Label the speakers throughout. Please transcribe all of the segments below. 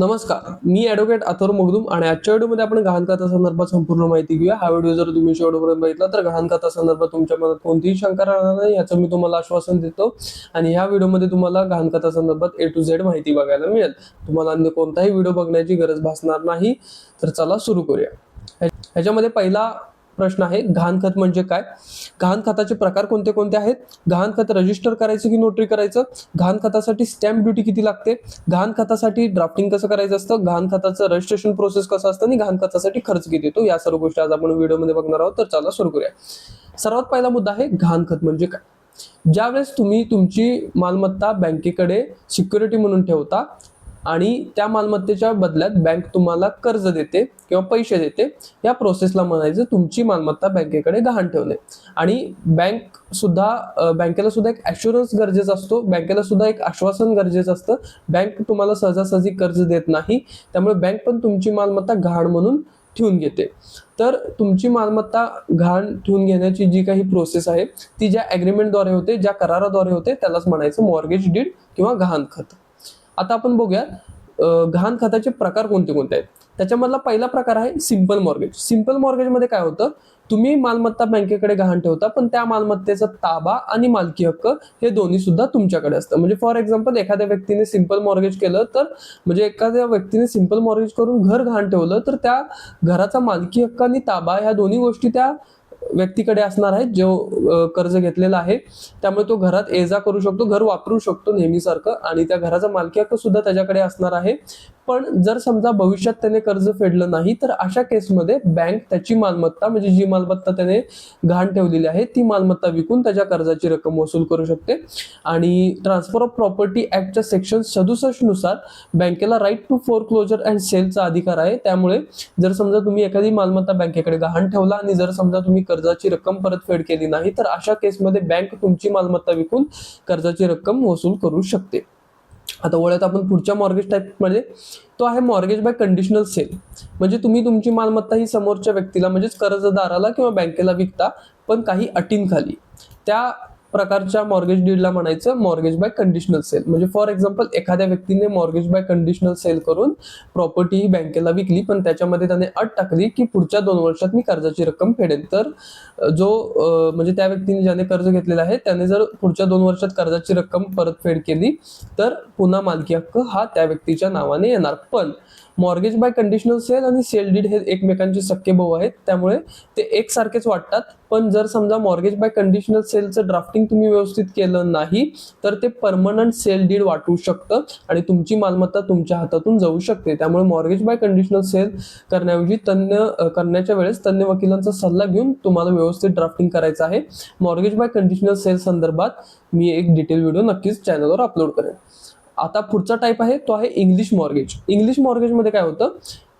Speaker 1: नमस्कार, मी ॲडव्होकेट अथर्व मगदूम आणि आजच्या व्हिडिओमध्ये आपण गहाण खाता संदर्भात संपूर्ण माहिती घेऊया। हा व्हिडिओ जर तुम्ही शेवटपर्यंत बघितला तर गहाण खाता संदर्भात तुमच्या मनात कोणतीही शंका राहणार नाही याचं मी तुम्हाला आश्वासन देतो। आणि ह्या व्हिडिओमध्ये तुम्हाला गहाण खाता संदर्भात A to Z माहिती बघायला मिळेल। तुम्हाला अन्य कोणताही व्हिडिओ बघण्याची गरज भासणार नाही। तर चला सुरू करूया। ह्याच्यामध्ये पहिला प्रश्न आहे, गहाण खत म्हणजे काय? गहाण खताचे प्रकार कोणते कोणते आहेत? गहाण खत रजिस्टर करायचं की नोटरी करायचं? गहाण खतासाठी स्टॅम्प ड्युटी किती लागते? गहाण खतासाठी ड्राफ्टिंग कसं करायचं असतं? गहाण खताचं रजिस्ट्रेशन प्रोसेस कसं असतं आणि गहाण खतासाठी खर्च किती येतो? या सर्व गोष्टी आज आपण व्हिडिओमध्ये बघणार आहोत। तर चला सुरू करूया। सर्वात पहिला मुद्दा आहे, गहाण खत म्हणजे काय? ज्यावेळेस तुम्ही तुमची मालमत्ता बँकेकडे सिक्युरिटी म्हणून ठेवता आणि त्या मालमत्तेच्या बदल्यात बँक तुम्हाला कर्ज देते किंवा पैसे देते, या प्रोसेसला म्हणायचं तुमची मालमत्ता बँकेकडे गहाण ठेवणे। आणि बँकेला सुद्धा एक ॲश्युरन्स गरजेचा असतो, बँकेला सुद्धा एक आश्वासन गरजेचं असतं। बँक तुम्हाला सहजासहजी कर्ज देत नाही, त्यामुळे बँक पण तुमची मालमत्ता गहाण म्हणून ठेवून घेते। तर तुमची मालमत्ता गहाण ठेवून घेण्याची जी काही प्रोसेस आहे ती ज्या ॲग्रीमेंटद्वारे होते, ज्या कराराद्वारे होते, त्यालाच म्हणायचं मॉर्गेज डीड किंवा गहाण खत। आता आपण बघूया गहाण खताचे प्रकार कोणते कोणते आहेत। त्याच्यामधला पहिला प्रकार आहे सिंपल मॉर्गेज। सिंपल मॉर्गेज मध्ये काय होतं, तुम्ही मालमत्ता बँकेकडे गहाण ठेवता पण त्या मालमत्तेचा ताबा आणि मालकी हक्क हे दोन्ही सुद्धा तुमच्याकडे असतं। म्हणजे फॉर एक्झाम्पल एखाद्या व्यक्तीने सिंपल मॉर्गेज केलं तर एखाद्या व्यक्तीने सिंपल मॉर्गेज करून घर गहाण ठेवलं तर त्या घराचा मालकी हक्क आणि ताबा ह्या दोन्ही गोष्टी त्या व्यक्तीकडे असणार आहेत जो कर्ज घेतलेला आहे। त्यामुळे तो घरात ये जा करू शकतो, घर वापरू शकतो नेहमीसारखं आणि त्या घराचा मालकी हक्क सुद्धा त्याच्याकडे असणार आहे। पण जर समजा भविष्यात त्याने कर्ज फेडलं नाही तर अशा केसमध्ये बँक त्याची मालमत्ता म्हणजे जी मालमत्ता त्याने गहाण ठेवलेली आहे ती मालमत्ता विकून त्याच्या कर्जाची रक्कम वसूल करू शकते। आणि ट्रान्सफर ऑफ प्रॉपर्टी ऍक्टच्या सेक्शन 67 नुसार बँकेला राईट टू फोरक्लोजर अँड सेलचा अधिकार आहे। त्यामुळे जर समजा तुम्ही एखादी मालमत्ता बँकेकडे गहाण ठेवला आणि जर समजा तुम्ही कर्जाची रक्कम परतफेड केली नाही तर अशा केसमध्ये बँक तुमची मालमत्ता विकून कर्जाची रक्कम वसूल करू शकते। आता वळत आपण पुढच्या मॉर्गेज टाईप मध्ये, तो आहे मॉर्गेज बाय कंडिशनल सेल। म्हणजे तुम्ही तुमची मालमत्ता ही समोरच्या व्यक्तीला म्हणजेच कर्जदाराला किंवा बँकेला विकता पण काही अटींखाली, त्या प्रकारच्या मॉर्गेज डीडला म्हणायचं मॉर्गेज बाय कंडिशनल सेल। म्हणजे फॉर एक्झाम्पल एखाद्या व्यक्तीने मॉर्गेज बाय कंडिशनल सेल करून प्रॉपर्टी ही बँकेला विकली पण त्याच्यामध्ये त्याने अट टाकली की पुढच्या 2 वर्षात मी कर्जाची रक्कम फेडेन। तर म्हणजे त्या व्यक्तीने ज्याने कर्ज घेतलेला आहे त्याने जर पुढच्या 2 वर्षात कर्जाची रक्कम परतफेड केली तर पुन्हा मालकी हक्क हा त्या व्यक्तीच्या नावाने येणार। पण मॉर्गेज बाय कंडिशनल सेल आणि सेल डीड हे एकमेकांचे सख्खे भाऊ आहेत, त्यामुळे ते एकसारखेच वाटतात। पण जर समजा मॉर्गेज बाय कंडिशनल सेलचं ड्राफ्टिंग तुम्ही व्यवस्थित केलं नाही तर ते परमनंट सेल डीड वाटू शकतं आणि तुमची मालमत्ता तुमच्या हातातून जाऊ शकते। त्यामुळे मॉर्गेज बाय कंडिशनल सेल करण्याऐवजी करण्याच्या वेळेस तज्ञ वकिलांचा सल्ला घेऊन तुम्हाला व्यवस्थित ड्राफ्टिंग करायचं आहे। मॉर्गेज बाय कंडिशनल सेल संदर्भात मी एक डिटेल व्हिडिओ नक्कीच चॅनलवर अपलोड करेन। आता पुढचा टाईप आहे तो आहे इंग्लिश मॉर्गेज। इंग्लिश मॉर्गेज मध्ये काय होतं,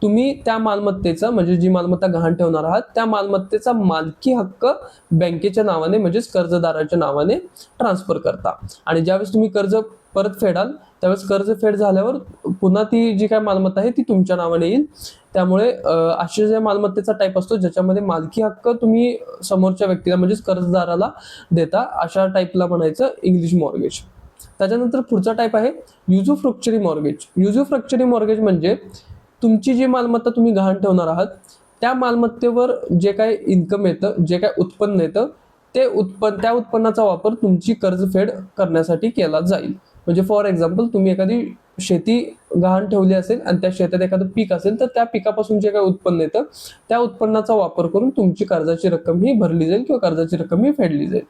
Speaker 1: तुम्ही त्या मालमत्तेचा म्हणजे जी मालमत्ता गहाण ठेवणार आहात त्या मालमत्तेचा मालकी हक्क बँकेच्या नावाने म्हणजेच कर्जदाराच्या नावाने ट्रान्सफर करता आणि ज्यावेळेस तुम्ही कर्ज परत फेडाल त्यावेळेस कर्ज फेड झाल्यावर पुन्हा ती जी काय मालमत्ता आहे ती तुमच्या नावाने येईल। त्यामुळे अशा ज्या मालमत्तेचा टाईप असतो ज्याच्यामध्ये मालकी हक्क तुम्ही समोरच्या व्यक्तीला म्हणजेच कर्जदाराला देता, अशा टाईपला म्हणायचं इंग्लिश मॉर्गेज। त्याच्यानंतर पुढचा टाईप आहे युझोफ्रॅक्चरी मॉर्गेज। युझोफ्रॅक्चरी मॉर्गेज म्हणजे तुमची जी मालमत्ता तुम्ही गहाण ठेवणार आहात त्या मालमत्तेवर जे काय इन्कम येतं, जे काय उत्पन्न येतं त्या उत्पन्नाचा वापर तुमची कर्जफेड करण्यासाठी केला जाईल। म्हणजे फॉर एक्झाम्पल तुम्ही एखादी शेती गहाण ठेवली असेल आणि त्या शेतात एखादं पीक असेल तर त्या पिकापासून जे काय उत्पन्न येतं त्या उत्पन्नाचा वापर करून तुमची कर्जाची रक्कम ही भरली जाईल किंवा कर्जाची रक्कम ही फेडली जाईल।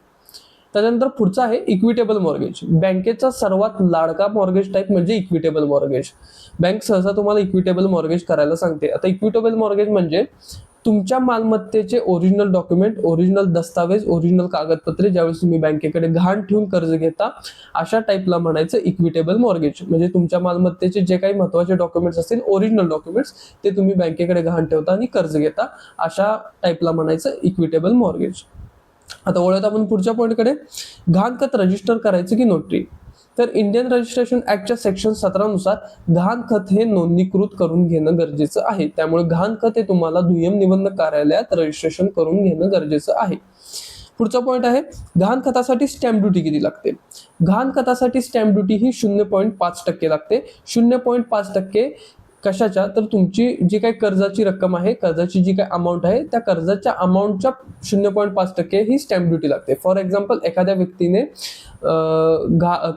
Speaker 1: त्यानंतर पुढचा आहे इक्विटेबल मॉर्गेज। बँकेचा सर्वात लाडका मॉर्गेज टाईप म्हणजे इक्विटेबल मॉर्गेज। बँक सहसा तुम्हाला इक्विटेबल मॉर्गेज करायला सांगते। आता इक्विटेबल मॉर्गेज म्हणजे तुमच्या मालमत्तेचे ओरिजिनल डॉक्युमेंट, ओरिजिनल दस्तावेज, ओरिजिनल कागदपत्रे ज्यावेळेस तुम्ही बँकेकडे गहाण ठेवून कर्ज घेता अशा टाईपला म्हणायचं इक्विटेबल मॉर्गेज। म्हणजे तुमच्या मालमत्तेचे जे काही महत्त्वाचे डॉक्युमेंट्स असतील, ओरिजिनल डॉक्युमेंट्स, ते तुम्ही बँकेकडे गहाण ठेवता आणि कर्ज घेता, अशा टाईपला म्हणायचं इक्विटेबल मॉर्गेज। आता वळत आपण पुढच्या पॉईंटकडे, गहाण खत रजिस्टर करायचं की नोटरी? तर इंडियन रजिस्ट्रेशन ऍक्टच्या सेक्शन 17 नुसार गहाण खत हे नोंदणीकृत करून घेणं गरजेचं आहे। त्यामुळे गहाण खत हे तुम्हाला दुय्यम निबंधक कार्यालयात रजिस्ट्रेशन करून घेणं गरजेचं आहे। पुढचा पॉईंट आहे गहाण खतासाठी स्टॅम्प ड्युटी किती लागते? गहाण खतासाठी स्टॅम्प ड्युटी ही 0.5% लागते। 0.5% कशाच्या, तर तुमची जी काही कर्जाची रक्कम आहे, कर्जाची जी काही अमाऊंट आहे, त्या कर्जाच्या अमाऊंटच्या 0.5% ही स्टॅम्प ड्युटी लागते. फॉर एक्झाम्पल, एखाद्या व्यक्तीने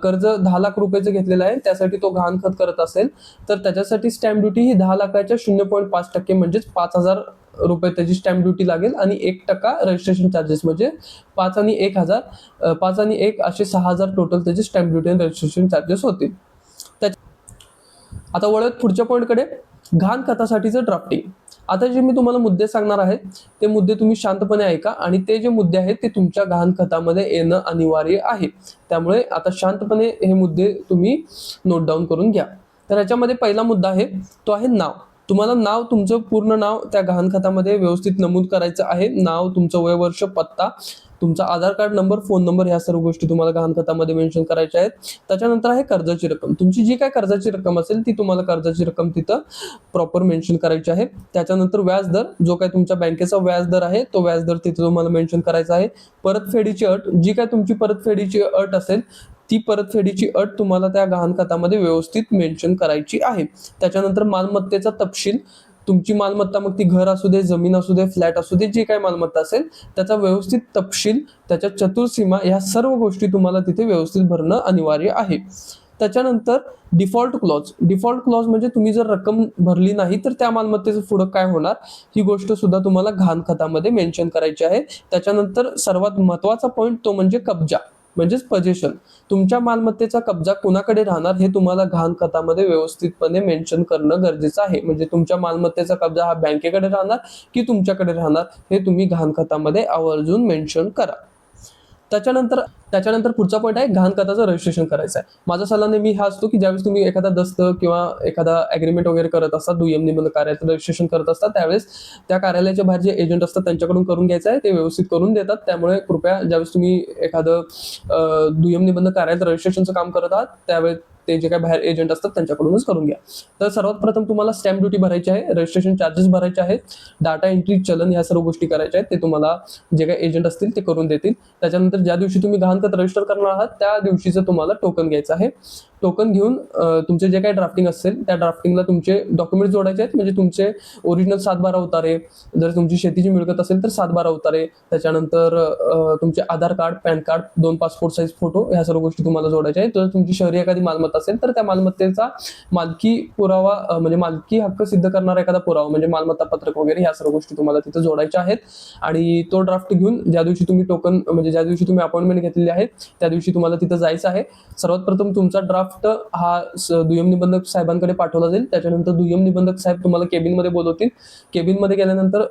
Speaker 1: कर्ज 10 लाख रुपयाचं घेतलेलं आहे, त्यासाठी तो गहाणखत करत असेल, तर त्याच्यासाठी स्टॅम्प ड्युटी ही 10 लाखाच्या 0.5% म्हणजेच 5,000 रुपये त्याची स्टॅम्प ड्युटी लागेल आणि 1% रजिस्ट्रेशन चार्जेस, म्हणजे 5 आणि 1 असे 6,000 टोटल त्याचे स्टॅम्प ड्युटी आणि रजिस्ट्रेशन चार्जेस होतील. आता वळत पुढच्या पॉईंटकडे, गहाणखतासाठीचं ड्राफ्टिंग. आता जे मी तुम्हाला मुद्दे सांगणार आहे, ते मुद्दे तुम्ही शांतपणे ऐका आणि ते जे मुद्दे आहेत ते तुमच्या गहाणखतामध्ये येणं अनिवार्य आहे. त्यामुळे आता शांतपणे हे मुद्दे तुम्ही नोट डाऊन करून घ्या. तर याच्यामध्ये पहिला मुद्दा आहे, तो आहे नाव. तुम्हाला नाव, तुमचं पूर्ण नाव त्या गहाणखतामध्ये व्यवस्थित नमूद करायचं आहे. नाव, तुमचं वय, वर्ष, पत्ता, तुमचा आधार कार्ड नंबर, फोन नंबर, ह्या सर्व गोष्टी तुम्हाला गहाणखतामध्ये मेन्शन करायच्या आहेत. त्याच्यानंतर आहे कर्जाची रक्कम. तुमची जी काय कर्जाची रक्कम असेल ती तुम्हाला कर्जाची रक्कम तिथं प्रॉपर मेन्शन करायची आहे. त्याच्यानंतर व्याजदर, जो काय तुमच्या बँकेचा व्याजदर आहे तो व्याजदर तिथं तुम्हाला मेन्शन करायचा आहे. परतफेडीची अट, जी काय तुमची परतफेडीची अट असेल ती परतफेडीची अट तुम्हाला त्या गहाणखतामध्ये व्यवस्थित मेन्शन करायची आहे. त्याच्यानंतर मालमत्तेचा तपशील, तुमची मालमत्ता, मग ती घर असू दे, जमीन असू दे, फ्लॅट असू दे, जी काही मालमत्ता असेल त्याचा व्यवस्थित तपशील, त्याच्या चतुर्सीमा, ह्या सर्व गोष्टी तुम्हाला तिथे व्यवस्थित भरणं अनिवार्य आहे. त्याच्यानंतर डिफॉल्ट क्लॉज. डिफॉल्ट क्लॉज म्हणजे तुम्ही जर रक्कम भरली नाही तर त्या मालमत्तेचं पुढं काय होणार, ही गोष्ट सुद्धा तुम्हाला गहाणखतामध्ये मेन्शन करायची आहे. त्याच्यानंतर सर्वात महत्त्वाचा पॉईंट तो म्हणजे कब्जा, म्हणजेच पजेशन. तुमच्या मालमत्तेचा कब्जा कुणाकडे राहणार हे तुम्हाला गहाणखतामध्ये व्यवस्थितपणे मेन्शन करणं गरजेचं आहे. म्हणजे तुमच्या मालमत्तेचा कब्जा हा बँकेकडे राहणार की तुमच्याकडे राहणार, हे तुम्ही गहाणखतामध्ये आवर्जून मेन्शन करा. त्याच्यानंतर पुढचा पॉईंट आहे, गहाणखताचं रजिस्ट्रेशन करायचं आहे. माझा सल्ला नेहमी हा असतो की ज्यावेळेस तुम्ही एखादा दस्त किंवा एखादा ॲग्रीमेंट वगैरे करत असता, दुय्यम निबंध कार्यालयाचं रजिस्ट्रेशन करत असता, त्यावेळेस त्या कार्यालयाच्या बाहेर जे एजंट असतात त्यांच्याकडून करून घ्यायचं आहे. ते व्यवस्थित करून देतात. त्यामुळे कृपया ज्यावेळेस तुम्ही एखादं दुय्यम निबंध कार्यालयात रजिस्ट्रेशनचं काम करत आहात, त्यावेळेस ते जे काही बाहेर एजंट असतात त्यांच्याकडूनच करून घ्या. तर सर्वात प्रथम तुम्हाला स्टॅम्प ड्युटी भरायची आहे, रजिस्ट्रेशन चार्जेस भरायचे आहेत, डाटा एंट्री, चलन, ह्या सर्व गोष्टी करायच्या आहेत. ते तुम्हाला जे काही एजंट असतील ते करून देतील. त्याच्यानंतर ज्या दिवशी तुम्ही गहाणखत रजिस्टर करणार आहात त्या दिवशीचं तुम्हाला टोकन घ्यायचं आहे. टोकन घेऊन तुमचे जे काही ड्राफ्टिंग असेल त्या ड्राफ्टिंगला तुमचे डॉक्युमेंट जोडायचे आहेत. म्हणजे तुमचे ओरिजिनल 7/12 उतारे, जर तुमची शेतीची मिळकत असेल तर 7/12 उतारे, त्याच्यानंतर तुमचे Aadhaar card, PAN card, 2 passport size photo, ह्या सर्व गोष्टी तुम्हाला जोडायच्या आहेत. जर तुमची शहरी एखादी मालमत्ता असेल तर त्या मालमत्तेचा मालकी पुरावा, म्हणजे मालकी हक्क सिद्ध करणारा एखादा पुरावा, म्हणजे मालमत्ता पत्रक वगैरे, ह्या सर्व गोष्टी तुम्हाला तिथे जोडायच्या आहेत. आणि तो ड्राफ्ट घेऊन ज्या दिवशी तुम्ही टोकन, म्हणजे ज्या दिवशी तुम्ही अपॉइंटमेंट घेतलेली आहे त्या दिवशी तुम्हाला तिथं जायचं आहे. सर्वात प्रथम तुमचा ड्राफ्ट हा दुय्यम निबंधक साहेबांकडे पाठवला जाईल. त्याच्यानंतर दुय्यम निबंधक साहेब तुम्हाला केबिनमध्ये बोलवतील. केबिनमध्ये गेल्यानंतर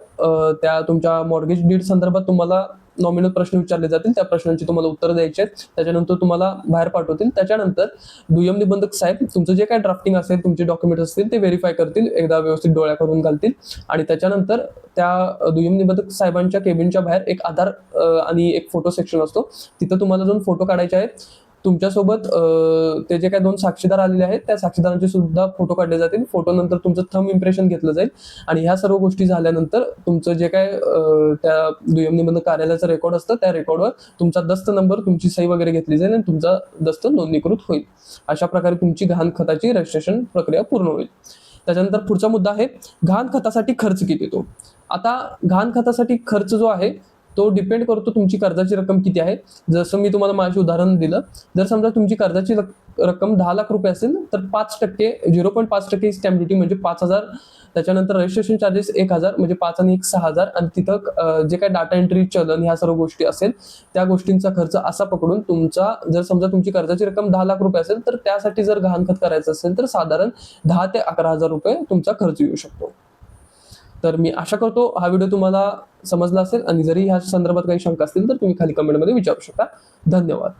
Speaker 1: त्या तुमच्या मॉर्गेज डीड संदर्भात तुम्हाला नॉमिनल प्रश्न विचारले जातील. त्या प्रश्नांची तुम्हाला उत्तर द्यायची आहेत. त्याच्यानंतर तुम्हाला बाहेर पाठवतील. त्याच्यानंतर दुय्यम निबंधक साहेब तुमचं जे काय ड्राफ्टिंग असेल, तुमचे डॉक्युमेंट्स असतील ते व्हेरीफाय करतील, एकदा व्यवस्थित डोळ्या करून घालतील. आणि त्याच्यानंतर त्या दुय्यम निबंधक साहेबांच्या केबिनच्या बाहेर एक आधार आणि एक फोटो सेक्शन असतो. तिथं तुम्हाला जाऊन फोटो काढायचे आहेत. तुमच्यासोबत ते जे काही 2 साक्षीदार आलेले आहेत त्या साक्षीदारांचे सुद्धा फोटो काढले जातील. फोटो नंतर तुमचं थंब इम्प्रेशन घेतलं जाईल. आणि ह्या सर्व गोष्टी झाल्यानंतर तुमचं जे काय त्या दुय्यम निबंधक कार्यालयाचं रेकॉर्ड असतं त्या रेकॉर्डवर तुमचा दस्त नंबर, तुमची सही वगैरे घेतली जाईल आणि तुमचा दस्त नोंदणीकृत होईल. अशा प्रकारे तुमची गहाणखताची रजिस्ट्रेशन प्रक्रिया पूर्ण होईल. त्याच्यानंतर पुढचा मुद्दा आहे, गहाणखतासाठी खर्च किती येतो. आता गहाणखतासाठी खर्च जो आहे तो डिपेंड करतो तुमची कर्जाची रक्कम किती आहे. जसं मी तुम्हाला माझे उदाहरण दिलं, जर समजा तुमची कर्जाची रक्कम 10 लाख रुपये असेल तर 5% 0.5% स्टॅम्प ड्युटी म्हणजे 5,000. त्याच्यानंतर रजिस्ट्रेशन चार्जेस 1,000 म्हणजे 5 आणि 1 6,000. आणि तिथं जे काही डाटा एंट्री, चलन, ह्या सर्व गोष्टी असेल त्या गोष्टींचा खर्च असा पकडून तुमचा, जर समजा तुमची कर्जाची रक्कम 10 लाख रुपये असेल तर त्यासाठी जर गहाणखत करायचं असेल तर साधारण 10 ते 11,000 रुपये तुमचा खर्च येऊ शकतो. तर मी आशा करतो हा व्हिडिओ तुम्हाला समजला असेल आणि जरी ह्या संदर्भात काही शंका असतील तर तुम्ही खाली कमेंटमध्ये विचारू शकता. धन्यवाद.